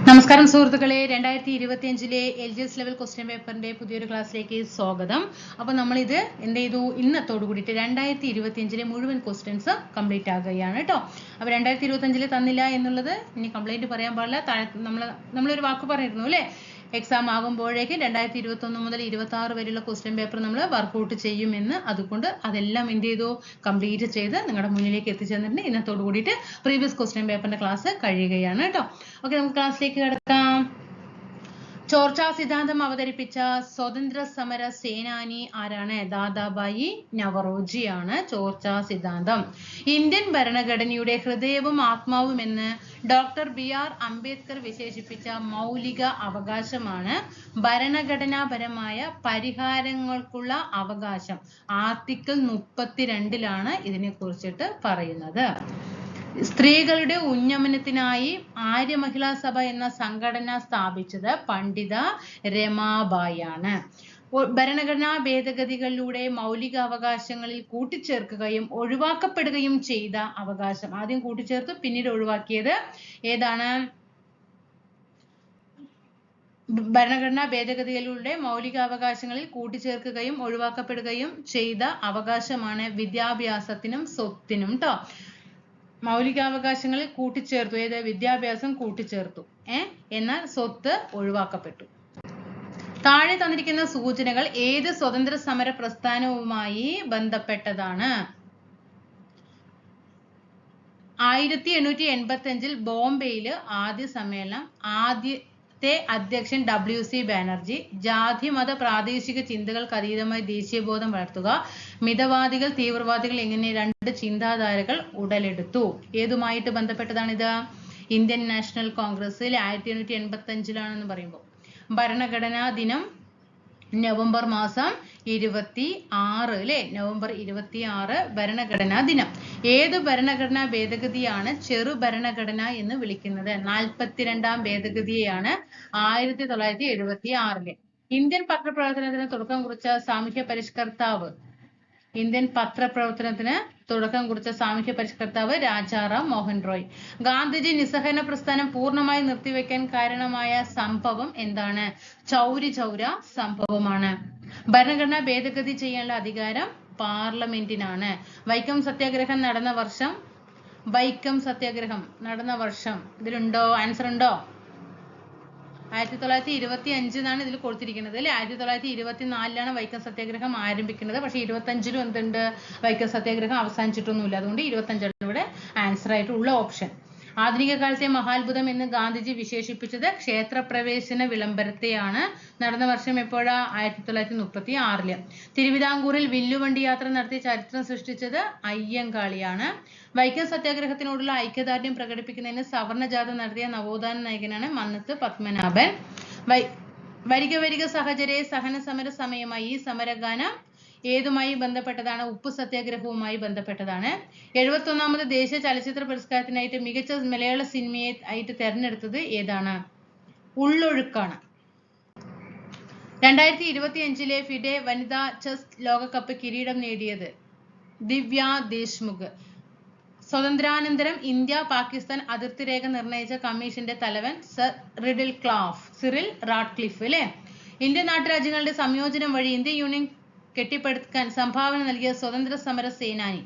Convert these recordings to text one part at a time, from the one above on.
നമസ്കാരം സുഹൃത്തുക്കളെ, 2025 LGS level question പേപ്പറിന്റെ പുതിയൊരു ക്ലാസ്സിലേക്ക് സ്വാഗതം. അപ്പോൾ നമ്മൾ ഇത് എന്ത് ചെയ്തു, ഇന്നത്തോട് കൂടിയിട്ട് 2025 മുഴുവൻ ക്വസ്റ്റ്യൻസ് കംപ്ലീറ്റ് ആകുകയാണ് കേട്ടോ. അപ്പോൾ 2025 തന്നില്ല എന്നുള്ളത് ഇനി കംപ്ലൈന്റ് പറയാൻ പാടില്ല. നമ്മളൊരു വാക്ക് പറഞ്ഞിരുന്നു അല്ലേ, എക്സാം ആകുമ്പോഴേക്ക് 2021 മുതൽ 26 വരെയുള്ള ക്വസ്റ്റ്യൻ പേപ്പർ നമ്മൾ വർക്കൗട്ട് ചെയ്യുമെന്ന്. അതുകൊണ്ട് അതെല്ലാം എന്ത് ചെയ്തു, കംപ്ലീറ്റ് ചെയ്ത് നിങ്ങളുടെ മുന്നിലേക്ക് എത്തിച്ചേർന്നിട്ടുണ്ട്. ഇന്നത്തോട് കൂടിയിട്ട് പ്രീവിയസ് ക്വസ്റ്റ്യൻ പേപ്പറിന്റെ ക്ലാസ് കഴിയുകയാണ് കേട്ടോ. ഓക്കെ, നമുക്ക് ക്ലാസ്സിലേക്ക് കിടക്കാം. ചോർച്ചാ സിദ്ധാന്തം അവതരിപ്പിച്ച സ്വതന്ത്ര സമര സേനാനി ആരാണ്? ദാദാബായി നവറോജി ആണ് ചോർച്ചാ സിദ്ധാന്തം. ഇന്ത്യൻ ഭരണഘടനയുടെ ഹൃദയവും ആത്മാവും എന്ന് ഡോക്ടർ BR അംബേദ്കർ വിശേഷിപ്പിച്ച മൗലിക അവകാശമാണ് ഭരണഘടനാപരമായ പരിഹാരങ്ങൾക്കുള്ള അവകാശം. ആർട്ടിക്കിൾ 32 ഇതിനെ കുറിച്ചിട്ട് പറയുന്നത്. സ്ത്രീകളുടെ ഉന്നമനത്തിനായി ആര്യ മഹിളാ സഭ എന്ന സംഘടന സ്ഥാപിച്ചത് പണ്ഡിത രമാബായി ആണ്. ഭരണഘടനാ ഭേദഗതികളിലൂടെ മൗലിക അവകാശങ്ങളിൽ കൂട്ടിച്ചേർക്കുകയും ഒഴിവാക്കപ്പെടുകയും ചെയ്ത അവകാശം. ആദ്യം കൂട്ടിച്ചേർത്തു, പിന്നീട് ഒഴിവാക്കിയത് ഏതാണ്? ഭരണഘടനാ ഭേദഗതികളിലൂടെ മൗലികാവകാശങ്ങളിൽ കൂട്ടിച്ചേർക്കുകയും ഒഴിവാക്കപ്പെടുകയും ചെയ്ത അവകാശമാണ് വിദ്യാഭ്യാസത്തിനും സ്വത്തിനും ട്ടോ. മൗലികാവകാശങ്ങളിൽ കൂട്ടിച്ചേർത്തു, ഏത്? വിദ്യാഭ്യാസം കൂട്ടിച്ചേർത്തു, എന്നാൽ സ്വത്ത് ഒഴിവാക്കപ്പെട്ടു. താഴെ തന്നിരിക്കുന്ന സൂചനകൾ ഏത് സ്വതന്ത്ര സമര പ്രസ്ഥാനവുമായി ബന്ധപ്പെട്ടതാണ്? 1885 ബോംബെയില് ആദ്യ സമ്മേളനം. ആദ്യത്തെ അധ്യക്ഷൻ WC ബാനർജി. ജാതി മത പ്രാദേശിക ചിന്തകൾക്ക് അതീതമായി ദേശീയബോധം വളർത്തുക. മിതവാദികൾ തീവ്രവാദികൾ എന്നിങ്ങനെ രണ്ട് ചിന്താധാരകൾ ഉടലെടുത്തു. ഏതുമായിട്ട് ബന്ധപ്പെട്ടതാണിത്? ഇന്ത്യൻ നാഷണൽ കോൺഗ്രസിൽ 1885 പറയുമ്പോൾ. ഭരണഘടനാ ദിനം നവംബർ മാസം 26 അല്ലേ? നവംബർ 26 ഭരണഘടനാ ദിനം. ഏത് ഭരണഘടനാ ഭേദഗതിയാണ് ചെറു ഭരണഘടന എന്ന് വിളിക്കുന്നത്? 42ാം ഭേദഗതിയെയാണ് 1976. ഇന്ത്യൻ പത്രപ്രവർത്തനത്തിന് തുടക്കം കുറിച്ച സാമൂഹ്യ പരിഷ്കർത്താവ്. ഇന്ത്യൻ പത്രപ്രവർത്തനത്തിന് തുടക്കം കുറിച്ച സാമൂഹ്യ പരിഷ്കർത്താവ് രാജാറാം മോഹൻ റോയ്. ഗാന്ധിജി നിസ്സഹകരണ പ്രസ്ഥാനം പൂർണ്ണമായി നിർത്തിവെക്കാൻ കാരണമായ സംഭവം എന്താണ്? ചൗരി ചൗര സംഭവമാണ്. ഭരണഘടനാ ഭേദഗതി ചെയ്യാനുള്ള അധികാരം പാർലമെന്റിനാണ്. വൈക്കം സത്യാഗ്രഹം നടന്ന വർഷം. വൈക്കം സത്യാഗ്രഹം നടന്ന വർഷം ഇതിലുണ്ടോ? ആൻസർ ഉണ്ടോ? 1925 ഇതിൽ കൊടുത്തിരിക്കുന്നത് അല്ലെ. 1924 വൈക്കം സത്യാഗ്രഹം ആരംഭിക്കുന്നത്. പക്ഷെ 25 എന്തുണ്ട്? വൈക്കം സത്യാഗ്രഹം അവസാനിച്ചിട്ടൊന്നുമില്ല. അതുകൊണ്ട് 25 ഇവിടെ ആൻസർ ആയിട്ടുള്ള ഓപ്ഷൻ. ആധുനിക കാലത്തെ മഹാത്ഭുതം എന്ന് ഗാന്ധിജി വിശേഷിപ്പിച്ചത് ക്ഷേത്രപ്രവേശന വിളംബരത്തെയാണ്. നടന്ന വർഷം എപ്പോഴാ? 1936. തിരുവിതാംകൂറിൽ വില്ലുവണ്ടി യാത്ര നടത്തി ചരിത്രം സൃഷ്ടിച്ചത് അയ്യങ്കാളിയാണ്. വൈക്കം സത്യാഗ്രഹത്തിനോടുള്ള ഐക്യദാർഢ്യം പ്രകടിപ്പിക്കുന്നതിന് സവർണ ജാഥ നടത്തിയ നവോത്ഥാന നായകനാണ് മന്നത്ത് പത്മനാഭൻ. വരിക വരിക സഹചരെ സഹന സമര സമയമായി. ഈ സമരഗാനം ഏതുമായി ബന്ധപ്പെട്ടതാണ്? ഉപ്പു സത്യാഗ്രഹവുമായി ബന്ധപ്പെട്ടതാണ്. 71ാമത് ദേശീയ ചലച്ചിത്ര പുരസ്കാരത്തിനായിട്ട് മികച്ച മലയാള സിനിമയെ ആയിട്ട് തെരഞ്ഞെടുത്തത് ഏതാണ്? ഉള്ളൊഴുക്കാണ്. 2025 ഫിഡെ വനിതാ ചെസ് ലോകകപ്പ് കിരീടം നേടിയത് ദിവ്യ ദേശ്മുഖ്. സ്വാതന്ത്ര്യാനന്തരം ഇന്ത്യ പാകിസ്ഥാൻ അതിർത്തി രേഖ നിർണയിച്ച കമ്മീഷന്റെ തലവൻ സിറിൽ റാഡ്ക്ലിഫ് അല്ലെ. ഇന്ത്യൻ നാട്ടുരാജ്യങ്ങളുടെ സംയോജനം വഴി ഇന്ത്യൻ യൂണിയൻ കെട്ടിപ്പടുക്കാൻ സംഭാവന നൽകിയ സ്വതന്ത്ര സമര സേനാനി.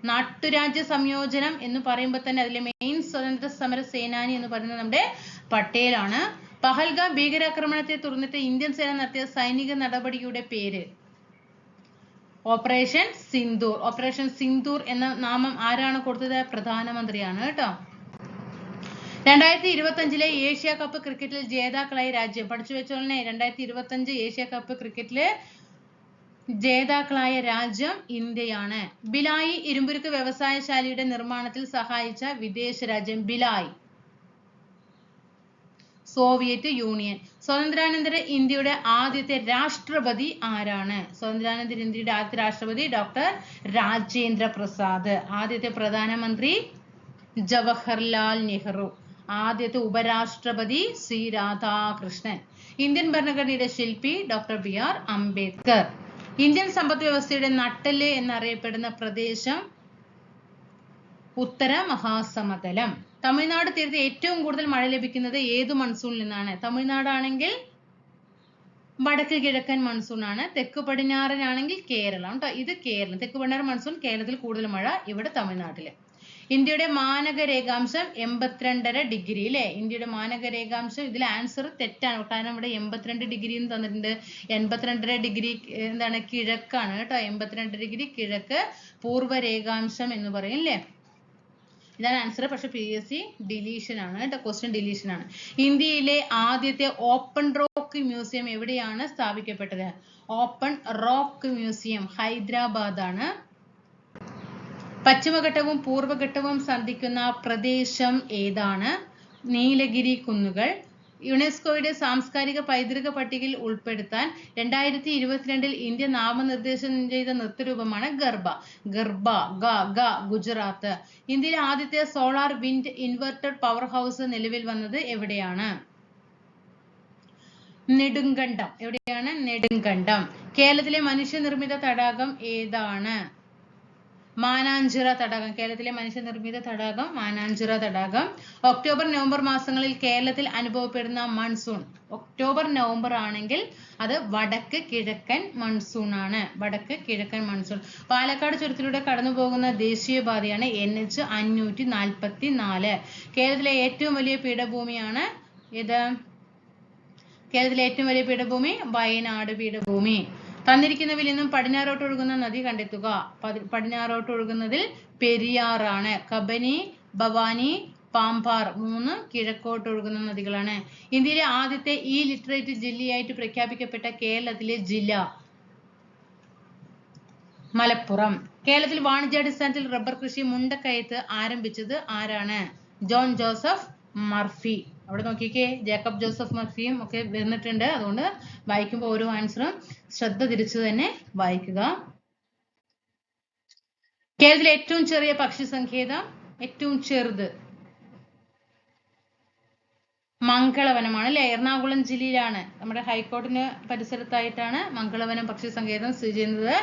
നാട്ടുരാജ്യ സംയോജനം എന്ന് പറയുമ്പോൾ തന്നെ അതിലെ മെയിൻ സ്വതന്ത്ര സമര സേനാനി എന്ന് പറയുന്നത് നമ്മുടെ പട്ടേലാണ്. പഹൽഗാം ഭീകരാക്രമണത്തെ തുടർന്നിട്ട് ഇന്ത്യൻ സേന നടത്തിയ സൈനിക നടപടിയുടെ പേര് ഓപ്പറേഷൻ സിന്ദൂർ. ഓപ്പറേഷൻ സിന്ദൂർ എന്ന നാമം ആരാണ് കൊടുത്തത്? പ്രധാനമന്ത്രിയാണ് കേട്ടോ. 2025 ഏഷ്യ കപ്പ് ക്രിക്കറ്റിൽ ജേതാക്കളായ രാജ്യം. പഠിച്ചു വെച്ചോളനെ, 2025 ഏഷ്യ കപ്പ് ക്രിക്കറ്റില് ജേതാക്കളായ രാജ്യം ഇന്ത്യയാണ്. ബിലായി ഇരുമ്പുരുക്ക് വ്യവസായശാലയുടെ നിർമ്മാണത്തിൽ സഹായിച്ച വിദേശ രാജ്യം? Bhilai, Soviet union. സ്വാതന്ത്ര്യാനന്തര ഇന്ത്യയുടെ ആദ്യത്തെ രാഷ്ട്രപതി ആരാണ്? സ്വാതന്ത്ര്യാനന്തര ഇന്ത്യയുടെ ആദ്യത്തെ രാഷ്ട്രപതി ഡോക്ടർ രാജേന്ദ്ര പ്രസാദ്. ആദ്യത്തെ പ്രധാനമന്ത്രി ജവഹർലാൽ നെഹ്റു. ആദ്യത്തെ ഉപരാഷ്ട്രപതി ശ്രീ രാധാകൃഷ്ണൻ. ഇന്ത്യൻ ഭരണഘടനയുടെ ശില്പി ഡോക്ടർ BR അംബേദ്കർ. ഇന്ത്യൻ സമ്പദ് വ്യവസ്ഥയുടെ നട്ടെല്ല് എന്നറിയപ്പെടുന്ന പ്രദേശം ഉത്തര മഹാസമതലം. തമിഴ്നാട് തീരത്ത് ഏറ്റവും കൂടുതൽ മഴ ലഭിക്കുന്നത് ഏത് മൺസൂണിൽ നിന്നാണ്? തമിഴ്നാടാണെങ്കിൽ വടക്ക് കിഴക്കൻ മൺസൂൺ ആണ്. തെക്ക് പടിഞ്ഞാറനാണെങ്കിൽ കേരളം ട്ടോ. ഇത് കേരളം. തെക്ക് പടിഞ്ഞാറൻ മൺസൂൺ, കേരളത്തിൽ കൂടുതൽ മഴ, ഇവിടെ തമിഴ്നാട്ടില്. ഇന്ത്യയുടെ മാനക രേഖാംശം 82.5 ഡിഗ്രി അല്ലേ? ഇന്ത്യയുടെ മാനക രേഖാംശം, ഇതിൽ ആൻസർ തെറ്റാണ്. കാരണം ഇവിടെ 82 ഡിഗ്രി എന്ന് തന്നിട്ടുണ്ട്. 82.5 ഡിഗ്രി എന്താണ്? കിഴക്കാണ് കേട്ടോ. 82 ഡിഗ്രി കിഴക്ക് പൂർവ്വ രേഖാംശം എന്ന് പറയും അല്ലേ? ഇതാണ് ആൻസർ. പക്ഷെ PSC ഡിലീഷൻ ആണ് കേട്ടോ. ക്വസ്റ്റ്യൻ ഡിലീഷൻ ആണ്. ഇന്ത്യയിലെ ആദ്യത്തെ ഓപ്പൺ റോക്ക് മ്യൂസിയം എവിടെയാണ് സ്ഥാപിക്കപ്പെട്ടത്? ഓപ്പൺ റോക്ക് മ്യൂസിയം ഹൈദരാബാദ് ആണ്. പശ്ചിമഘട്ടവും പൂർവ്വഘട്ടവും സന്ധിക്കുന്ന പ്രദേശം ഏതാണ്? നീലഗിരി കുന്നുകൾ. യുനെസ്കോയുടെ സാംസ്കാരിക പൈതൃക പട്ടികയിൽ ഉൾപ്പെടുത്താൻ 2022 ഇന്ത്യ നാമനിർദ്ദേശം ചെയ്ത നൃത്തരൂപമാണ് ഗർഭ. ഗർഭ ഗുജറാത്ത്. ഇന്ത്യയിലെ ആദ്യത്തെ solar wind inverted power house നിലവിൽ വന്നത് എവിടെയാണ്? നെടുങ്കണ്ടം. എവിടെയാണ്? നെടുങ്കണ്ടം. കേരളത്തിലെ മനുഷ്യനിർമ്മിത തടാകം ഏതാണ്? മാനാഞ്ചിറ തടാകം. കേരളത്തിലെ മനുഷ്യനിർമ്മിത തടാകം മാനാഞ്ചിറ തടാകം. ഒക്ടോബർ നവംബർ മാസങ്ങളിൽ കേരളത്തിൽ അനുഭവപ്പെടുന്ന മൺസൂൺ. ഒക്ടോബർ നവംബർ ആണെങ്കിൽ അത് വടക്ക് കിഴക്കൻ മൺസൂൺ ആണ്. വടക്ക് കിഴക്കൻ മൺസൂൺ. പാലക്കാട് ചുരത്തിലൂടെ കടന്നു പോകുന്ന ദേശീയപാതയാണ് NH 544. കേരളത്തിലെ ഏറ്റവും വലിയ പീഠഭൂമിയാണ് ഇത്? കേരളത്തിലെ ഏറ്റവും വലിയ പീഠഭൂമി വയനാട് പീഠഭൂമി. തന്നിരിക്കുന്നവയിൽ നിന്നും പടിഞ്ഞാറോട്ട് ഒഴുകുന്ന നദി കണ്ടെത്തുക. പടിഞ്ഞാറോട്ട് ഒഴുകുന്നതിൽ പെരിയാറാണ്. കബനി, ഭവാനി, പാമ്പാർ 3 കിഴക്കോട്ട് ഒഴുകുന്ന നദികളാണ്. ഇന്ത്യയിലെ ആദ്യത്തെ ലിറ്ററേറ്റ് ജില്ലയായിട്ട് പ്രഖ്യാപിക്കപ്പെട്ട കേരളത്തിലെ ജില്ല മലപ്പുറം. കേരളത്തിൽ വാണിജ്യാടിസ്ഥാനത്തിൽ റബ്ബർ കൃഷി മുണ്ടക്കയത്ത് ആരംഭിച്ചത് ആരാണ്? John Joseph Murphy. അവിടെ നോക്കിക്കേ, ജേക്കബ് ജോസഫ് മർഫിയും ഒക്കെ വന്നിട്ടുണ്ട്. അതുകൊണ്ട് വായിക്കുമ്പോൾ ഓരോ ആൻസറും ശ്രദ്ധ തിരിച്ചു തന്നെ വായിക്കുക. കേരളത്തിലെ ഏറ്റവും ചെറിയ പക്ഷി സങ്കേതം, ഏറ്റവും ചെറുത് മംഗളവനമാണ് അല്ലെ? എറണാകുളം ജില്ലയിലാണ്. നമ്മുടെ ഹൈക്കോടതിന് പരിസരത്തായിട്ടാണ് മംഗളവനം പക്ഷി സങ്കേതം സ്ഥിതി ചെയ്യുന്നത്.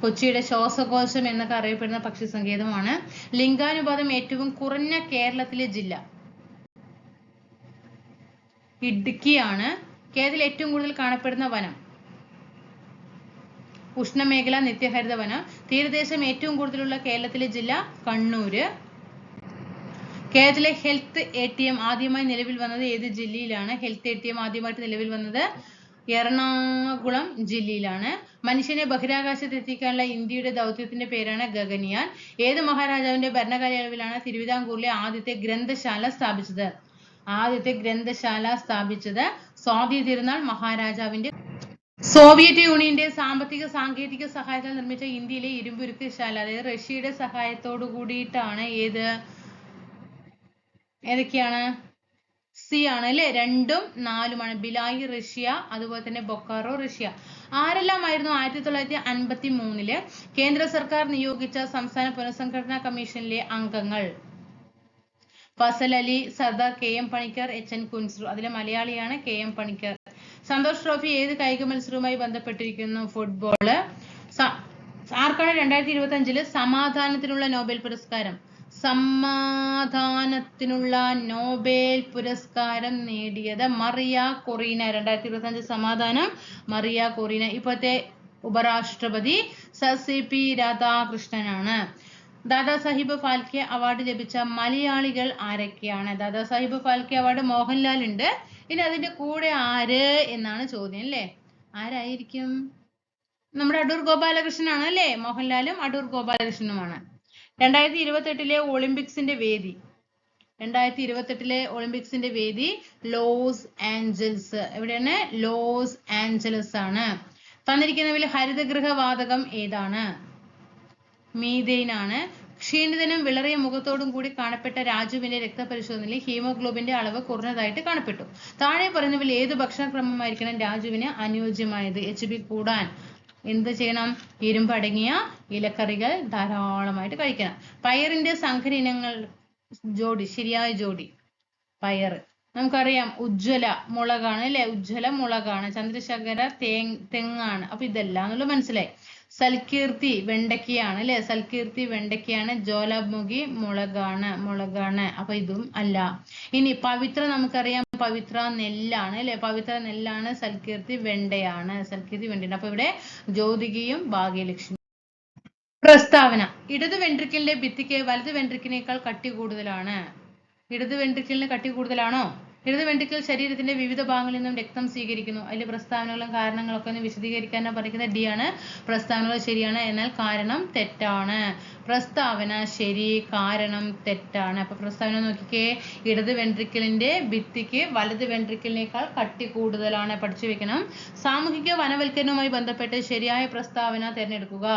കൊച്ചിയുടെ ശ്വാസകോശം എന്നൊക്കെ അറിയപ്പെടുന്ന പക്ഷി സങ്കേതമാണ്. ലിംഗാനുപാതം ഏറ്റവും കുറഞ്ഞ കേരളത്തിലെ ജില്ല ഇടുക്കിയാണ്. കേരളത്തിൽ ഏറ്റവും കൂടുതൽ കാണപ്പെടുന്ന വനം ഉഷ്ണമേഖല നിത്യഹരിത വനം. തീരദേശം ഏറ്റവും കൂടുതലുള്ള കേരളത്തിലെ ജില്ല കണ്ണൂര്. കേരളത്തിലെ ഹെൽത്ത് ATM ആദ്യമായി നിലവിൽ വന്നത് ഏത് ജില്ലയിലാണ്? ഹെൽത്ത് ATM ആദ്യമായിട്ട് നിലവിൽ വന്നത് എറണാകുളം ജില്ലയിലാണ്. മനുഷ്യനെ ബഹിരാകാശത്ത് എത്തിക്കാനുള്ള ഇന്ത്യയുടെ ദൗത്യത്തിന്റെ പേരാണ് ഗഗൻയാൻ. ഏത് മഹാരാജാവിന്റെ ഭരണകാലയളവിലാണ് തിരുവിതാംകൂറിലെ ആദ്യത്തെ ഗ്രന്ഥശാല സ്ഥാപിച്ചത്? ആദ്യത്തെ ഗ്രന്ഥശാല സ്ഥാപിച്ചത് സ്വാതി തിരുനാൾ മഹാരാജാവിന്റെ. സോവിയറ്റ് യൂണിയന്റെ സാമ്പത്തിക സാങ്കേതിക സഹായത്താൽ നിർമ്മിച്ച ഇന്ത്യയിലെ ഇരുമ്പുരുക്കശാല, അതായത് റഷ്യയുടെ സഹായത്തോടു കൂടിയിട്ടാണ്. ഏതൊക്കെയാണ്? C ആണ് അല്ലെ? 2ഉം 4ഉമാണ്. ബിലായി റഷ്യ, അതുപോലെ തന്നെ ബൊക്കാറോ റഷ്യ. ആരെല്ലാമായിരുന്നു 1953 കേന്ദ്ര സർക്കാർ നിയോഗിച്ച സംസ്ഥാന പുനഃസംഘടനാ കമ്മീഷനിലെ അംഗങ്ങൾ? Fasal Ali, Sardar KM Panicker, HN Kunzru. അതിലെ മലയാളിയാണ് KM പണിക്കർ. സന്തോഷ് ട്രോഫി ഏത് കായിക മത്സരവുമായി ബന്ധപ്പെട്ടിരിക്കുന്നു? ഫുട്ബോള്. ആർക്കാണ് 2025 സമാധാനത്തിനുള്ള നോബൽ പുരസ്കാരം? സമാധാനത്തിനുള്ള നോബൽ പുരസ്കാരം നേടിയത് മറിയ കൊറീന. 2025 സമാധാനം മറിയ കൊറീന. ഇപ്പോഴത്തെ ഉപരാഷ്ട്രപതി CP രാധാകൃഷ്ണനാണ്. ദാദാ സാഹിബ് ഫാൽക്കെ അവാർഡ് ലഭിച്ച മലയാളികൾ ആരൊക്കെയാണ്? ദാദാ സാഹിബ് ഫാൽക്കെ അവാർഡ് മോഹൻലാൽ ഉണ്ട്. ഇനി അതിന്റെ കൂടെ ആര് എന്നാണ് ചോദ്യം അല്ലേ? ആരായിരിക്കും? നമ്മുടെ അടൂർ ഗോപാലകൃഷ്ണനാണ് അല്ലേ? മോഹൻലാലും അടൂർ ഗോപാലകൃഷ്ണനുമാണ്. 2028 ഒളിമ്പിക്സിന്റെ വേദി. 2028 ഒളിമ്പിക്സിന്റെ വേദി ലോസ് ആഞ്ചൽസ്. എവിടെയാണ്? ലോസ് ആഞ്ചലസ് ആണ്. തന്നിരിക്കുന്നവയിൽ ഹരിതഗൃഹ വാതകം ഏതാണ്? മീഥെയ്ൻ ആണ്. ക്ഷീണിതനും വിളറിയ മുഖത്തോടും കൂടി കാണപ്പെട്ട രാജുവിന്റെ രക്തപരിശോധനയിൽ ഹീമോഗ്ലോബിന്റെ അളവ് കുറഞ്ഞതായിട്ട് കാണപ്പെട്ടു. താഴെ പറയുന്നവയിൽ ഏത് ഭക്ഷണക്രമമായിരിക്കണം രാജുവിന് അനുയോജ്യമായത്? HB കൂടാൻ എന്ത് ചെയ്യണം? ഇരുമ്പടങ്ങിയ ഇലക്കറികൾ ധാരാളമായിട്ട് കഴിക്കണം. പയറിന്റെ സങ്കര ഇനങ്ങൾ ജോഡി, ശരിയായ ജോഡി പയർ. നമുക്കറിയാം ഉജ്ജ്വല മുളകാണ് അല്ലെ, ഉജ്ജ്വല മുളകാണ്. ചന്ദ്രശേഖര തെങ്ങാണ്. അപ്പൊ ഇതെല്ലാം എന്നുള്ളത് മനസ്സിലായി. സൽകീർത്തി വെണ്ടയ്ക്കയാണ് അല്ലെ, സൽകീർത്തി വെണ്ടയ്ക്കയാണ്. ജ്വാലാമുഖി മുളകാണ്. അപ്പൊ ഇതും അല്ല. ഇനി പവിത്ര നമുക്കറിയാം, പവിത്ര നെല്ലാണ് അല്ലെ, പവിത്ര നെല്ലാണ്. സൽകീർത്തി വെണ്ടയാണ്. അപ്പൊ ഇവിടെ ജ്യോതികയും ഭാഗ്യലക്ഷ്മി. പ്രസ്താവന: ഇടതു വെൻട്രിക്കിളിന്റെ ഭിത്തിക്ക് വലതു വെൻട്രിക്കിനേക്കാൾ കട്ടി കൂടുതലാണ്. ഇടതു വെൻട്രിക്കിളിന് കട്ടി കൂടുതലാണോ? ഇടതു വെൻട്രിക്കിൾ ശരീരത്തിന്റെ വിവിധ ഭാഗങ്ങളിൽ നിന്നും രക്തം സ്വീകരിക്കുന്നു. അതിൽ പ്രസ്താവനകളും കാരണങ്ങളൊക്കെ ഒന്ന് വിശദീകരിക്കാനാണ് പറയുന്നത്. ഡി ആണ്. പ്രസ്താവനകൾ ശരിയാണ്, എന്നാൽ കാരണം തെറ്റാണ്. പ്രസ്താവന ശരി, കാരണം തെറ്റാണ്. അപ്പൊ പ്രസ്താവന നോക്കിക്കേ. ഇടത് വെൻട്രിക്കിളിന്റെ ഭിത്തിക്ക് വലത് വെൻട്രിക്കിളിനേക്കാൾ കട്ടി കൂടുതലാണ്. പഠിച്ചു വെക്കണം. സാമൂഹിക വനവൽക്കരണവുമായി ബന്ധപ്പെട്ട് ശരിയായ പ്രസ്താവന തിരഞ്ഞെടുക്കുക.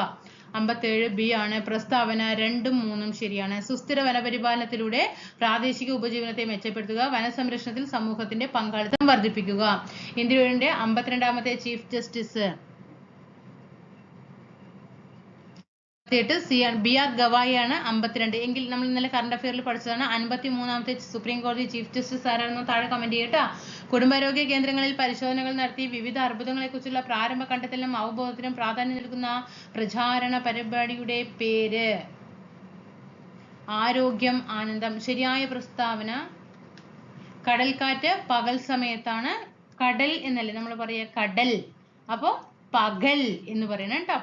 57 ബി ആണ്. പ്രസ്താവന 2ഉം 3ഉം ശരിയാണ്. സുസ്ഥിര വനപരിപാലനത്തിലൂടെ പ്രാദേശിക ഉപജീവനത്തെ മെച്ചപ്പെടുത്തുക. വനസംരക്ഷണത്തിൽ സമൂഹത്തിന്റെ പങ്കാളിത്തം വർദ്ധിപ്പിക്കുക. ഇന്ത്യയുടെ 52ാമത്തെ ചീഫ് ജസ്റ്റിസ് സി ആണ്. ബി ആർ ഗവായിയാണ്. 52. എങ്കിൽ നമ്മൾ ഇന്നലെ കറണ്ട് അഫെയറിൽ പഠിച്ചതാണ്. 53ാമത്തെ സുപ്രീം കോടതി ചീഫ് ജസ്റ്റിസ് ആരാണെന്ന് താഴെ കമന്റ് ചെയ്യട്ടോ. കുടുംബാരോഗ്യ കേന്ദ്രങ്ങളിൽ പരിശോധനകൾ നടത്തി വിവിധ അർബുദങ്ങളെക്കുറിച്ചുള്ള പ്രാരംഭ കണ്ടെത്തലിനും അവബോധത്തിനും പ്രാധാന്യം നൽകുന്ന പ്രചാരണ പരിപാടിയുടെ പേര് ആരോഗ്യം ആനന്ദം. ശരിയായ പ്രസ്താവന കടൽക്കാറ്റ് പകൽ സമയത്താണ്. കടൽ എന്നല്ലേ നമ്മൾ പറയാ, കടൽ. അപ്പോ പകൽ എന്ന് പറയണം കേട്ടോ.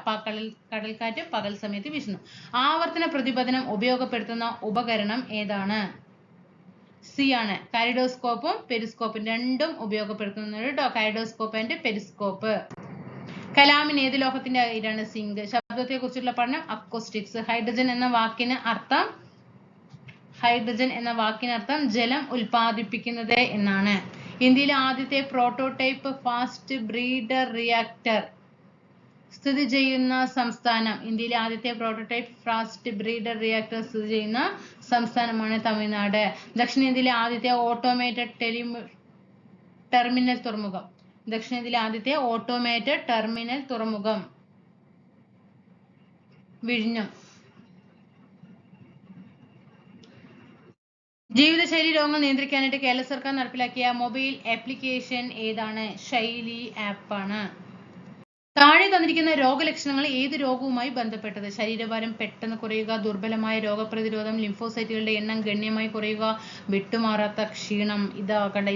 കടൽക്കാറ്റ് പകൽ സമയത്ത് വീശുന്നു. ആവർത്തന പ്രതിപദനം ഉപയോഗപ്പെടുത്തുന്ന ഉപകരണം ഏതാണ്? സി ആണ്. കൈഡോസ്കോപ്പും പെരിസ്കോപ്പും രണ്ടും ഉപയോഗപ്പെടുത്തുന്നത് കേട്ടോ. കൈഡോസ്കോപ്പ് ആൻഡ് പെരിസ്കോപ്പ്. കലാമിന് ഏത് ലോഹത്തിന്റെ അയിരാണ്? സിങ്ക്. ശബ്ദത്തെ കുറിച്ചുള്ള പഠനം അക്കോസ്റ്റിക്സ്. ഹൈഡ്രജൻ എന്ന വാക്കിനർത്ഥം ജലം ഉൽപ്പാദിപ്പിക്കുന്നത് എന്നാണ്. ഇന്ത്യയിലെ ആദ്യത്തെ പ്രോട്ടോടൈപ്പ് ഫാസ്റ്റ് ബ്രീഡർ റിയാക്ടർ സ്ഥിതി ചെയ്യുന്ന സംസ്ഥാനം. ഇന്ത്യയിലെ ആദ്യത്തെ പ്രോട്ടോടൈപ്പ് ഫാസ്റ്റ് ബ്രീഡർ റിയാക്ടർ സ്ഥിതി ചെയ്യുന്ന സംസ്ഥാനമാണ് തമിഴ്നാട്. ദക്ഷിണേന്ത്യയിലെ ആദ്യത്തെ ഓട്ടോമേറ്റഡ് ടെർമിനൽ തുറമുഖം. ദക്ഷിണേന്ത്യയിലെ ആദ്യത്തെ ഓട്ടോമേറ്റഡ് ടെർമിനൽ തുറമുഖം വിഴിഞ്ഞം. ജീവിതശൈലി രോഗങ്ങൾ നിയന്ത്രിക്കാനായിട്ട് കേരള സർക്കാർ നടപ്പിലാക്കിയ മൊബൈൽ ആപ്ലിക്കേഷൻ ഏതാണ്? ശൈലി ആപ്പാണ്. താഴെ തന്നിരിക്കുന്ന രോഗലക്ഷണങ്ങൾ ഏത് രോഗവുമായി ബന്ധപ്പെട്ടത്? ശരീരഭാരം പെട്ടെന്ന് കുറയുക, ദുർബലമായ രോഗപ്രതിരോധം, ലിംഫോസൈറ്റുകളുടെ എണ്ണം ഗണ്യമായി കുറയുക, വിട്ടുമാറാത്ത ക്ഷീണം.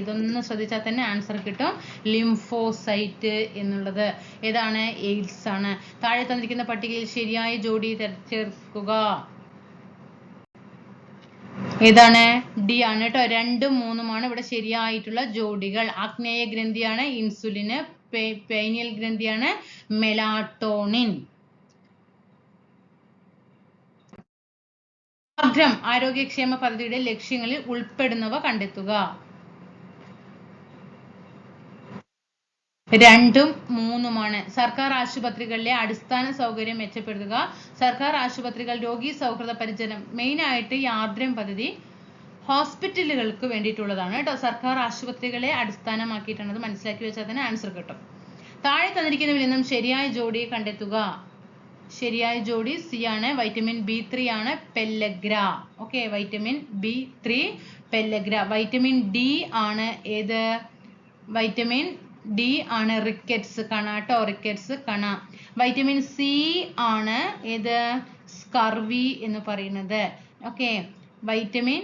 ഇതൊന്ന് ശ്രദ്ധിച്ചാൽ തന്നെ ആൻസർ കിട്ടും. ലിംഫോസൈറ്റ് എന്നുള്ളത് ഏതാണ്? എയ്ഡ്സ് ആണ്. താഴെ തന്നിരിക്കുന്ന പട്ടികയിൽ ശരിയായ ജോഡി ചേർക്കുക. ഏതാണ്? ഡി ആണ് കേട്ടോ. 2ഉം 3ഉമാണ് ഇവിടെ ശരിയായിട്ടുള്ള ജോഡികൾ. ആഗ്നേയ ഗ്രന്ഥിയാണ് ഇൻസുലിന്. പൈനിയൽ ഗ്രന്ഥിയാണ് മെലാട്ടോണിൻ. അഗ്രം ആരോഗ്യക്ഷേമ പദ്ധതിയുടെ ലക്ഷ്യങ്ങളിൽ ഉൾപ്പെടുന്നവ കണ്ടെത്തുക. 2ഉം 3ഉമാണ്. സർക്കാർ ആശുപത്രികളിലെ അടിസ്ഥാന സൗകര്യം മെച്ചപ്പെടുത്തുക. സർക്കാർ ആശുപത്രികൾ രോഗി സൗഹൃദ പരിചരണം. മെയിൻ ആയിട്ട് ഈ ആർദ്രം പദ്ധതി ഹോസ്പിറ്റലുകൾക്ക് വേണ്ടിയിട്ടുള്ളതാണ് കേട്ടോ. സർക്കാർ ആശുപത്രികളെ അടിസ്ഥാനമാക്കിയിട്ടാണ്. അത് മനസ്സിലാക്കി വെച്ചാൽ തന്നെ ആൻസർ കിട്ടും. താഴെ തന്നിരിക്കുന്നതിൽ നിന്നും ശരിയായ ജോഡി കണ്ടെത്തുക. ശരിയായ ജോഡി സി ആണ്. വൈറ്റമിൻ B3 ആണ് pellagra. Okay, vitamin B3 pellagra. Vitamin D ആണ് ഏത്? വൈറ്റമിൻ ഡി ആണ് റിക്കറ്റ്സ് കണ കേട്ടോ. റിക്കറ്റ്സ് കണ. വൈറ്റമിൻ സി ആണ് ഏത്? സ്കർവി എന്ന് പറയുന്നത്. ഓക്കെ, വൈറ്റമിൻ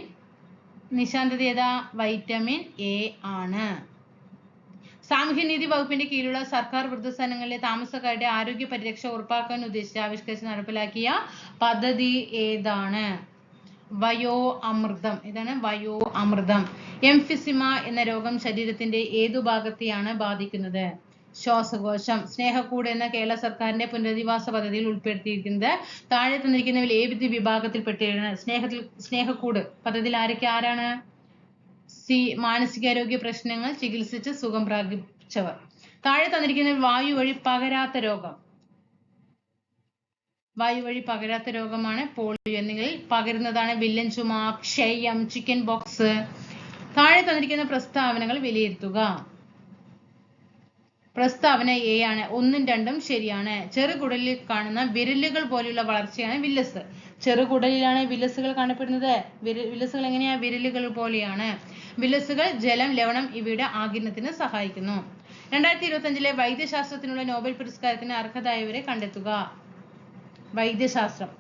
നിശാന്തത ഏതാ? വൈറ്റമിൻ എ ആണ്. സാമൂഹ്യനീതി വകുപ്പിന്റെ കീഴിലുള്ള സർക്കാർ വൃദ്ധസദനങ്ങളിലെ താമസക്കാരുടെ ആരോഗ്യ പരിരക്ഷ ഉറപ്പാക്കാൻ ഉദ്ദേശിച്ച് ആവിഷ്കരിച്ച് നടപ്പിലാക്കിയ പദ്ധതി ഏതാണ്? വയോ അമൃതം. ഇതാണ് വയോ അമൃതം. എംഫിസിമ എന്ന രോഗം ശരീരത്തിന്റെ ഏതു ഭാഗത്തെയാണ് ബാധിക്കുന്നത്? ശ്വാസകോശം. സ്നേഹക്കൂട് എന്ന കേരള സർക്കാരിന്റെ പുനരധിവാസ പദ്ധതിയിൽ ഉൾപ്പെടുത്തിയിരിക്കുന്നത് താഴെ തന്നിരിക്കുന്നവയിൽ ഏത് വിഭാഗത്തിൽപ്പെട്ടാണ്? സ്നേഹക്കൂട് പദ്ധതിയിൽ ആരാണ്? സി. മാനസികാരോഗ്യ പ്രശ്നങ്ങൾ ചികിത്സിച്ച് സുഖം പ്രാപിച്ചവർ. താഴെ തന്നിരിക്കുന്നതിൽ വായു വഴി പകരാത്ത രോഗം. വായു വഴി പകരാത്ത രോഗമാണ് പോളിയോ. എന്നിവയിൽ പകരുന്നതാണ് വില്ലൻ ചുമ, ക്ഷയം, ചിക്കൻ ബോക്സ്. താഴെ തന്നിരിക്കുന്ന പ്രസ്താവനകൾ വിലയിരുത്തുക. പ്രസ്താവന എ ആണ്. 1ഉം 2ഉം ശരിയാണ്. ചെറുകുടലിൽ കാണുന്ന വിരലുകൾ പോലെയുള്ള വളർച്ചയാണ് വില്ലസ്. ചെറുകുടലിലാണ് വില്ലസുകൾ കാണപ്പെടുന്നത്. വില്ലസുകൾ എങ്ങനെയാ? വിരലുകൾ പോലെയാണ്. വിലസുകൾ ജലം, ലവണം ഇവയുടെ ആഗിരണത്തിന് സഹായിക്കുന്നു. 2025 വൈദ്യശാസ്ത്രത്തിനുള്ള നോബൽ പുരസ്കാരത്തിന് അർഹരായവരെ കണ്ടെത്തുക. വൈദ്യശാസ്ത്രം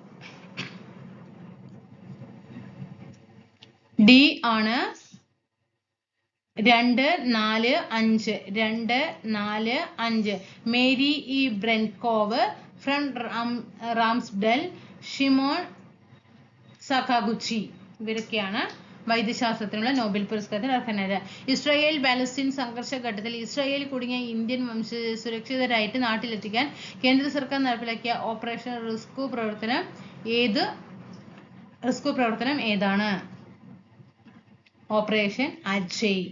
ഡി ആണ്. 2, 4, 5 Mary E Brunkow, Fred Ramsdell, Shimon Sakaguchi ഇവരൊക്കെയാണ് വൈദ്യശാസ്ത്രത്തിനുള്ള നോബൽ പുരസ്കാരത്തിന് അർഹരായത്. ഇസ്രായേൽ പാലസ്തീൻ സംഘർഷ ഘട്ടത്തിൽ ഇസ്രായേൽ കുടുങ്ങിയ ഇന്ത്യൻ വംശജരെ സുരക്ഷിതരായിട്ട് നാട്ടിലെത്തിക്കാൻ കേന്ദ്ര സർക്കാർ നടപ്പിലാക്കിയ ഓപ്പറേഷൻ റെസ്ക്യൂ പ്രവർത്തനം ഏതാണ്? ഓപ്പറേഷൻ അജയ്.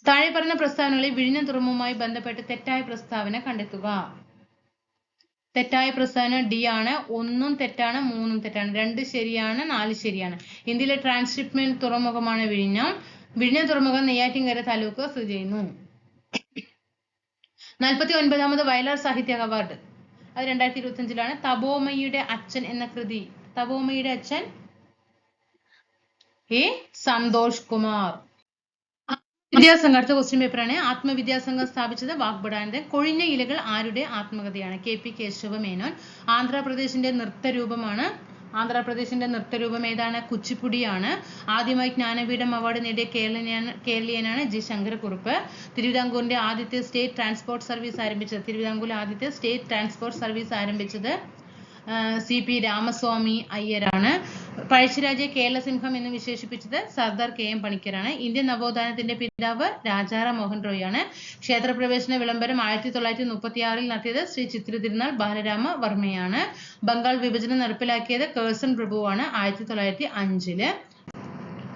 താഴെ പറയുന്ന പ്രസ്താവനകളിൽ വിഴിഞ്ഞം തുറമുഖവുമായി ബന്ധപ്പെട്ട് തെറ്റായ പ്രസ്താവന കണ്ടെത്തുക. തെറ്റായ പ്രസ്താവന ഡി ആണ്. 1 തെറ്റാണ്, 3 തെറ്റാണ്. 2 ശരിയാണ്, 4 ശരിയാണ്. ഇന്ത്യയിലെ ട്രാൻസ്ഷിപ്മെന്റ് തുറമുഖമാണ് വിഴിഞ്ഞം. വിഴിഞ്ഞം തുറമുഖം നെയ്യാറ്റിൻകര താലൂക്ക് സ്ഥിതി ചെയ്യുന്നു. 49ാമത് വയലാർ സാഹിത്യ അവാർഡ് അത് 2025 തപോമയുടെ അച്ഛൻ എന്ന കൃതി. തപോമയുടെ അച്ഛൻ എ സന്തോഷ് കുമാർ. വിദ്യാസംഘം അടുത്ത ക്വസ്റ്റ്യൻ പേപ്പറാണ്. ആത്മവിദ്യാസംഘം സ്ഥാപിച്ചത് വാഗ്ബടാനന്ദൻ. കൊഴിഞ്ഞ ഇലകൾ ആരുടെ ആത്മകഥയാണ്? KP കേശവ മേനോൻ. ആന്ധ്രാപ്രദേശിന്റെ നൃത്തരൂപം ഏതാണ്? കുച്ചിപ്പുടിയാണ്. ആദ്യമായി ജ്ഞാനപീഠം അവാർഡ് നേടിയ കേരളീയനാണ് G. ശങ്കരക്കുറുപ്പ്. തിരുവിതാംകൂറിന്റെ ആദ്യത്തെ സ്റ്റേറ്റ് ട്രാൻസ്പോർട്ട് സർവീസ് ആരംഭിച്ചത് CP രാമസ്വാമി അയ്യരാണ്. പഴശ്ശിരാജയെ കേരള സിംഹം എന്ന് വിശേഷിപ്പിച്ചത് സർദാർ KM പണിക്കരാണ്. ഇന്ത്യൻ നവോത്ഥാനത്തിന്റെ പിതാവ് രാജാറാം മോഹൻ റോയാണ്. ക്ഷേത്രപ്രവേശന വിളംബരം 1936 നടത്തിയത് ശ്രീ ചിത്തിര തിരുനാൾ ബാലരാമ വർമ്മയാണ്. ബംഗാൾ വിഭജനം നടപ്പിലാക്കിയത് കേഴ്സൺ പ്രഭുവാണ് 1905.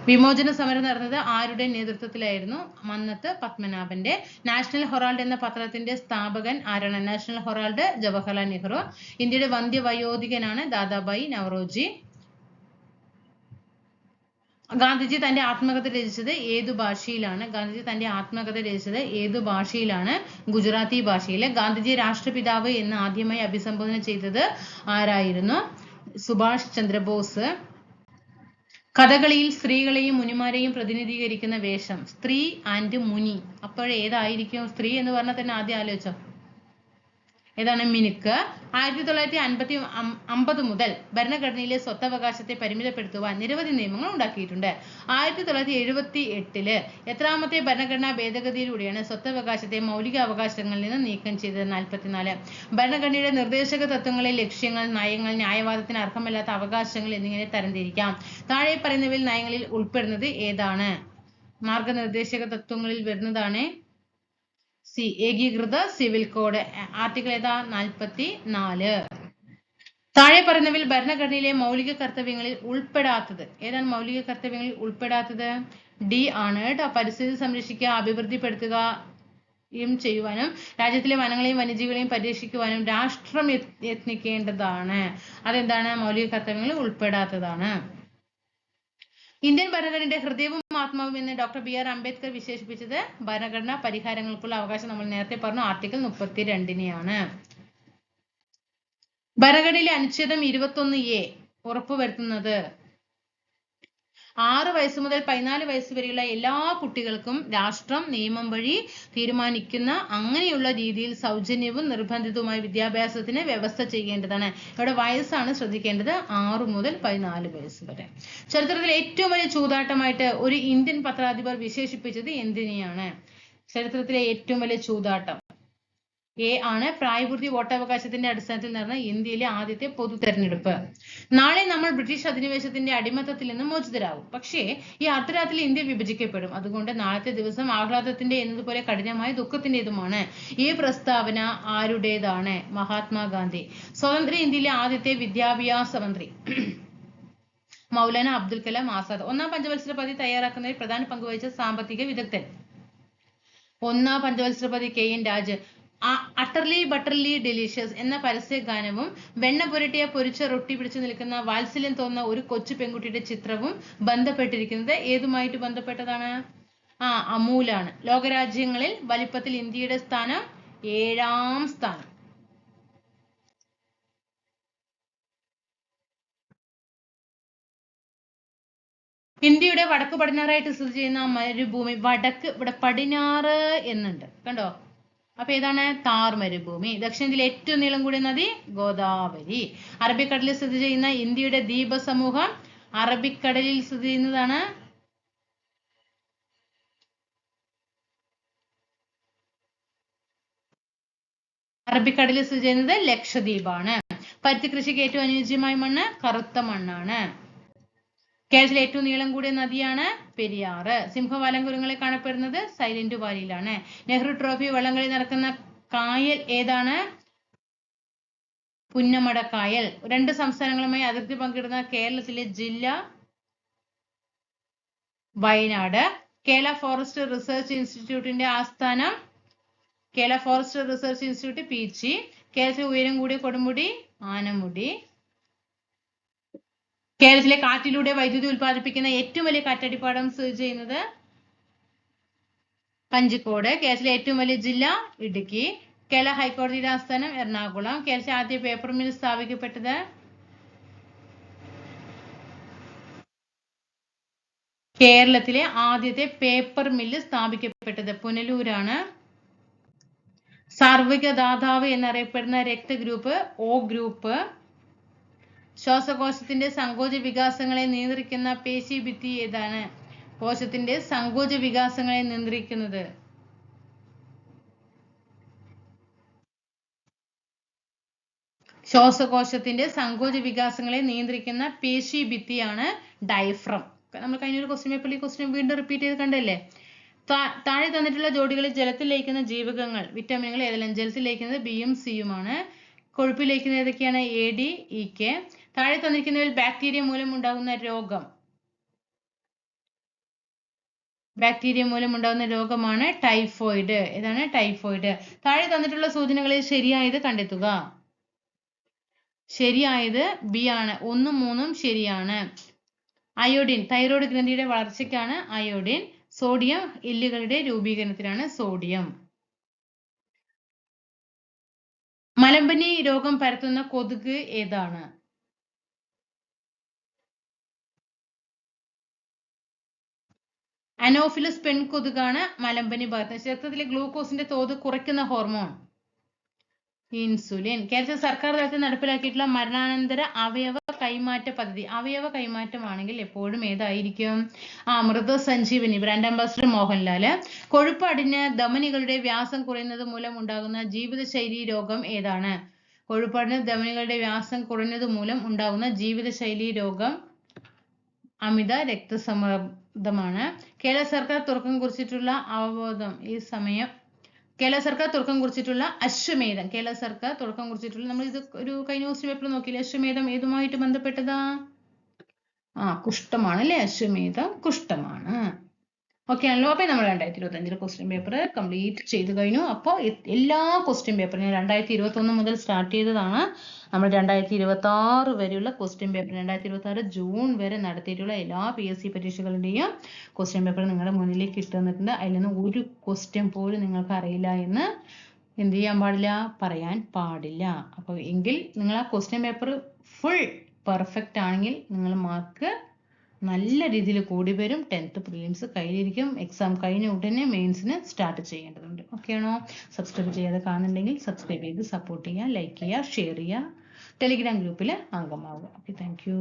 വിമോചന സമരം നടന്നത് ആരുടെ നേതൃത്വത്തിലായിരുന്നു? മന്നത്ത് പത്മനാഭന്റെ. നാഷണൽ ഹെറാൾഡ് എന്ന പത്രത്തിന്റെ സ്ഥാപകൻ ആരാണ്? National Herald Jawaharlal Nehru. ഇന്ത്യയുടെ വന്ധ്യവയോധികനാണ് ദാദാഭായി നവറോജി. ഗാന്ധിജി തന്റെ ആത്മകഥ രചിച്ചത് ഏതു ഭാഷയിലാണ്? ഗുജറാത്തി ഭാഷയിൽ. ഗാന്ധിജി രാഷ്ട്രപിതാവ് എന്ന് ആദ്യമായി അഭിസംബോധന ചെയ്തത് ആരായിരുന്നു? സുഭാഷ് ചന്ദ്രബോസ്. കഥകളിയിൽ സ്ത്രീകളെയും മുനിമാരെയും പ്രതിനിധീകരിക്കുന്ന വേഷം സ്ത്രീ ആൻഡ് മുനി. അപ്പോൾ ഏതായിരിക്കും? സ്ത്രീ എന്ന് പറഞ്ഞാൽ തന്നെ ആദ്യം ആലോചിച്ചോ, ഏതാണ്? മിനുക്ക്. 1950 മുതൽ ഭരണഘടനയിലെ സ്വത്തവകാശത്തെ പരിമിതപ്പെടുത്തുവാൻ നിരവധി നിയമങ്ങൾ ഉണ്ടാക്കിയിട്ടുണ്ട്. 1978 എത്രാമത്തെ ഭരണഘടനാ ഭേദഗതിയിലൂടെയാണ് സ്വത്തവകാശത്തെ മൗലിക അവകാശങ്ങളിൽ നിന്ന് നീക്കം ചെയ്തത്? 44. ഭരണഘടനയുടെ നിർദ്ദേശക തത്വങ്ങളെ ലക്ഷ്യങ്ങൾ, നയങ്ങൾ, ന്യായവാദത്തിന് അർഹമല്ലാത്ത അവകാശങ്ങൾ എന്നിങ്ങനെ തരംതിരിക്കാം. താഴെ പറയുന്നവയിൽ നയങ്ങളിൽ ഉൾപ്പെടുന്നത് ഏതാണ്? മാർഗനിർദ്ദേശക തത്വങ്ങളിൽ വരുന്നതാണ് ഏകീകൃത സിവിൽ കോഡ്. ആർട്ടിക്കിൾ ഏതാ? 44. താഴെ പറയുന്നവയിൽ ഭരണഘടനയിലെ മൗലിക കർത്തവ്യങ്ങളിൽ ഉൾപ്പെടാത്തത് ഏതാണ്? മൗലിക കർത്തവ്യങ്ങളിൽ ഉൾപ്പെടാത്തത് ഡി ആണ് കേട്ടോ. പരിസ്ഥിതി സംരക്ഷിക്കുക, അഭിവൃദ്ധിപ്പെടുത്തുകയും ചെയ്യുവാനും രാജ്യത്തിലെ വനങ്ങളെയും വന്യജീവികളെയും പരിരക്ഷിക്കുവാനും രാഷ്ട്രം യത്നിക്കേണ്ടതാണ്. അതെന്താണ്? മൗലിക കർത്തവ്യങ്ങളിൽ ഉൾപ്പെടാത്തതാണ്. ഇന്ത്യൻ ഭരണഘടനയുടെ ഹൃദയവും ആത്മാവും എന്ന് ഡോക്ടർ BR അംബേദ്കർ വിശേഷിപ്പിച്ചത് ഭരണഘടനാ പരിഹാരങ്ങൾക്കുള്ള അവകാശം നമ്മൾ നേരത്തെ പറഞ്ഞു ആർട്ടിക്കിൾ 32 ഭരണഘടനയിലെ അനുച്ഛേദം 21A ഉറപ്പുവരുത്തുന്നത് 6 വയസ്സ് മുതൽ 14 വയസ്സ് വരെയുള്ള എല്ലാ കുട്ടികൾക്കും രാഷ്ട്രം നിയമം വഴി തീരുമാനിക്കുന്ന അങ്ങനെയുള്ള രീതിയിൽ സൗജന്യവും നിർബന്ധിതവുമായ വിദ്യാഭ്യാസത്തിന് വ്യവസ്ഥ ചെയ്യേണ്ടതാണ്. ഇവിടെ വയസ്സാണ് ശ്രദ്ധിക്കേണ്ടത്, 6 മുതൽ 14 വയസ്സ് വരെ. ചരിത്രത്തിലെ ഏറ്റവും വലിയ ചൂതാട്ടമായിട്ട് ഒരു ഇന്ത്യൻ പത്രാധിപർ വിശേഷിപ്പിച്ചത് എന്തിനെയാണ്? ചരിത്രത്തിലെ ഏറ്റവും വലിയ ചൂതാട്ടം A ആണ്. പ്രായപൂർത്തി വോട്ടവകാശത്തിന്റെ അടിസ്ഥാനത്തിൽ നടന്ന ഇന്ത്യയിലെ ആദ്യത്തെ പൊതു തെരഞ്ഞെടുപ്പ്. നാളെ നമ്മൾ ബ്രിട്ടീഷ് അധിനിവേശത്തിന്റെ അടിമത്തത്തിൽ നിന്ന് മോചിതരാകും. പക്ഷേ ഈ അർദ്ധരാത്രിയിൽ ഇന്ത്യ വിഭജിക്കപ്പെടും. അതുകൊണ്ട് നാളത്തെ ദിവസം ആഹ്ലാദത്തിന്റെ എന്നതുപോലെ കഠിനമായ ദുഃഖത്തിന്റേതുമാണ്. ഈ പ്രസ്താവന ആരുടേതാണ്? മഹാത്മാഗാന്ധി. സ്വതന്ത്ര ഇന്ത്യയിലെ ആദ്യത്തെ വിദ്യാഭ്യാസ മന്ത്രി മൗലാന അബ്ദുൽ കലാം ആസാദ്. 1ാം പഞ്ചവത്സര പദ്ധതി തയ്യാറാക്കുന്നതിൽ പ്രധാന പങ്കുവഹിച്ച സാമ്പത്തിക വിദഗ്ധൻ 1ാം പഞ്ചവത്സര പദ്ധതി KN Raj. Utterly butterly delicious എന്ന പരസ്യ ഗാനവും വെണ്ണ പുരട്ടിയ പൊരിച്ച റൊട്ടി പിടിച്ചു നിൽക്കുന്ന വാത്സല്യം തോന്നുന്ന ഒരു കൊച്ചു പെൺകുട്ടിയുടെ ചിത്രവും ബന്ധപ്പെട്ടിരിക്കുന്നത് ഏതുമായിട്ട് ബന്ധപ്പെട്ടതാണ്? അമൂലാണ്. ലോകരാജ്യങ്ങളിൽ വലിപ്പത്തിൽ ഇന്ത്യയുടെ സ്ഥാനം 7ാം സ്ഥാനം. ഇന്ത്യയുടെ വടക്ക് പടിഞ്ഞാറായിട്ട് സ്ഥിതി ചെയ്യുന്ന മരുഭൂമി വടക്ക് ഇവിടെ പടിഞ്ഞാറ് എന്നുണ്ട് കണ്ടോ. അപ്പൊ ഏതാണ്? താർ മരുഭൂമി. ദക്ഷിണത്തിൽ ഏറ്റവും നീളം കൂടിയ നദി ഗോദാവരി. അറബിക്കടലിൽ സ്ഥിതി ചെയ്യുന്ന ഇന്ത്യയുടെ ദ്വീപ സമൂഹം അറബിക്കടലിൽ സ്ഥിതി ചെയ്യുന്നതാണ്. അറബിക്കടലിൽ സ്ഥിതി ചെയ്യുന്നത് ലക്ഷദ്വീപാണ്. പരുത്തി കൃഷിക്ക് ഏറ്റവും അനുയോജ്യമായ മണ്ണ് കറുത്ത മണ്ണാണ്. കേരളത്തിലെ ഏറ്റവും നീളം കൂടിയ നദിയാണ് പെരിയാറ്. സിംഹവാലൻകുരങ്ങളിൽ കാണപ്പെടുന്നത് സൈലന്റ് വാലിയിലാണ്. നെഹ്റു ട്രോഫി വള്ളംകളി നടക്കുന്ന കായൽ ഏതാണ്? പുന്നമട കായൽ. 2 സംസ്ഥാനങ്ങളുമായി അതിർത്തി പങ്കിടുന്ന കേരളത്തിലെ ജില്ല വയനാട്. കേരള ഫോറസ്റ്റ് റിസർച്ച് ഇൻസ്റ്റിറ്റ്യൂട്ടിന്റെ ആസ്ഥാനം Kerala forest research institute Peechi. കേരളത്തിലെ ഉയരം കൂടിയ കൊടുമുടി ആനമുടി. കേരളത്തിലെ കാറ്റിലൂടെ വൈദ്യുതി ഉൽപ്പാദിപ്പിക്കുന്ന ഏറ്റവും വലിയ കാറ്റടിപ്പാടം സ്ഥിതി ചെയ്യുന്നത് കഞ്ചിക്കോട്. കേരളത്തിലെ ഏറ്റവും വലിയ ജില്ല ഇടുക്കി. കേരള ഹൈക്കോടതിയുടെ ആസ്ഥാനം എറണാകുളം. കേരളത്തിലെ ആദ്യ പേപ്പർ മിൽ സ്ഥാപിക്കപ്പെട്ടത് കേരളത്തിലെ ആദ്യത്തെ പേപ്പർ മില്ല് സ്ഥാപിക്കപ്പെട്ടത് പുനലൂരാണ്. സാർവിക ദാതാവ് എന്നറിയപ്പെടുന്ന രക്തഗ്രൂപ്പ് O ഗ്രൂപ്പ്. ശ്വാസകോശത്തിന്റെ സങ്കോച വികാസങ്ങളെ നിയന്ത്രിക്കുന്ന പേശീഭിത്തി ഏതാണ്? കോശത്തിന്റെ സങ്കോച വികാസങ്ങളെ നിയന്ത്രിക്കുന്നത് ശ്വാസകോശത്തിന്റെ സങ്കോച വികാസങ്ങളെ നിയന്ത്രിക്കുന്ന പേശീഭിത്തിയാണ് ഡയഫ്രം. നമ്മൾ കഴിഞ്ഞൊരു ക്വസ്റ്റ്യൻ പേപ്പറിൽ ഈ ക്വസ്റ്റ്യൻ വീണ്ടും റിപ്പീറ്റ് ചെയ്ത് കണ്ടല്ലേ. താഴെ തന്നിട്ടുള്ള ജോഡികളിൽ ജലത്തിൽ ലയിക്കുന്ന ജീവകങ്ങൾ വിറ്റാമിനുകൾ ഏതെല്ലാം? ജലത്തിൽ ലയിക്കുന്നത് ബിയും സിയുമാണ്. കൊഴുപ്പിൽ ലയിക്കുന്നത് ഏതൊക്കെയാണ്? AD, EK. താഴെ തന്നിരിക്കുന്നതിൽ ബാക്ടീരിയ മൂലം ഉണ്ടാകുന്ന രോഗം രോഗമാണ് ടൈഫോയിഡ്. ഏതാണ്? ടൈഫോയിഡ്. താഴെ തന്നിട്ടുള്ള സൂചനകളിൽ ശരിയായത് കണ്ടെത്തുക. ശരിയായത് ബി ആണ്. 1, 3 ശരിയാണ്. അയോഡിൻ തൈറോയ്ഡ് ഗ്രന്ഥിയുടെ വളർച്ചയ്ക്കാണ് അയോഡിൻ. സോഡിയം എല്ലുകളുടെ രൂപീകരണത്തിനാണ് സോഡിയം. മലമ്പനി രോഗം പരത്തുന്ന കൊതുക് ഏതാണ്? അനോഫിലസ് പെൺകൊതുകാണ് മലമ്പനി പരത്തുന്നത്. രക്തത്തിലെ ഗ്ലൂക്കോസിന്റെ തോത് കുറയ്ക്കുന്ന ഹോർമോൺ ഇൻസുലിൻ. കേരള സർക്കാർ തലത്തിൽ നടപ്പിലാക്കിയിട്ടുള്ള മരണാനന്തര അവയവ കൈമാറ്റ പദ്ധതി. അവയവ കൈമാറ്റമാണെങ്കിൽ എപ്പോഴും ഏതായിരിക്കും? മൃതസഞ്ജീവനി. Brand ambassador Mohanlal. കൊഴുപ്പ് അടിഞ്ഞ് ധമനികളുടെ വ്യാസം കുറയുന്നത് മൂലം ഉണ്ടാകുന്ന ജീവിതശൈലി രോഗം ഏതാണ്? കൊഴുപ്പടിഞ്ഞ് ധമനികളുടെ വ്യാസം കുറയുന്നത് മൂലം ഉണ്ടാകുന്ന ജീവിതശൈലി രോഗം അമിത രക്തസമ്മർദ്ദമാണ്. കേരള സർക്കാർ തുടക്കം കുറിച്ചിട്ടുള്ള അവബോധം ഈ സമയം കേരള സർക്കാർ തുടക്കം കുറിച്ചിട്ടുള്ള അശ്വമേധം. കേരള സർക്കാർ തുടക്കം കുറിച്ചിട്ടുള്ള നമ്മൾ ഇത് ഒരു കഴിഞ്ഞ ക്വസ്റ്റ്യൻ പേപ്പറിൽ നോക്കിയില്ലേ? അശ്വമേധം ഏതുമായിട്ട് ബന്ധപ്പെട്ടതാ? കുഷ്ഠമാണ് അല്ലെ? അശ്വമേധം കുഷ്ഠമാണ്. ഓക്കെ ആണല്ലോ. അപ്പൊ നമ്മൾ 2025 ക്വസ്റ്റ്യൻ പേപ്പർ കംപ്ലീറ്റ് ചെയ്ത് കഴിഞ്ഞു. അപ്പോൾ എല്ലാ ക്വസ്റ്റ്യൻ പേപ്പറും ഞാൻ 2021 മുതൽ സ്റ്റാർട്ട് ചെയ്തതാണ്. നമ്മൾ 2026 വരെയുള്ള ക്വസ്റ്റ്യൻ പേപ്പർ 2026 ജൂൺ വരെ നടത്തിയിട്ടുള്ള എല്ലാ PSC പരീക്ഷകളുടെയും ക്വസ്റ്റ്യൻ പേപ്പർ നിങ്ങളുടെ മുന്നിലേക്ക് ഇട്ടുതന്നിട്ടുണ്ട്. അതിൽ നിന്ന് ഒരു ക്വസ്റ്റ്യൻ പോലും നിങ്ങൾക്ക് അറിയില്ല എന്ന് എന്ത് ചെയ്യാൻ പാടില്ല? പറയാൻ പാടില്ല. അപ്പോൾ എങ്കിൽ നിങ്ങൾ ആ ക്വസ്റ്റ്യൻ പേപ്പർ ഫുൾ പെർഫെക്റ്റ് ആണെങ്കിൽ നിങ്ങൾ മാർക്ക് നല്ല രീതിയിൽ കൂടി വരും. 10th prelims കയ്യിലിരിക്കും. എക്സാം കഴിഞ്ഞ ഉടനെ മെയിൻസിന് സ്റ്റാർട്ട് ചെയ്യേണ്ടതുണ്ട്. ഓക്കെ ആണോ? സബ്സ്ക്രൈബ് ചെയ്യാതെ കാണുന്നുണ്ടെങ്കിൽ സബ്സ്ക്രൈബ് ചെയ്ത് സപ്പോർട്ട് ചെയ്യുക, ലൈക്ക് ചെയ്യുക, ഷെയർ ചെയ്യുക, ടെലിഗ്രാം ഗ്രൂപ്പിൽ അംഗമാവുക. Okay, thank you.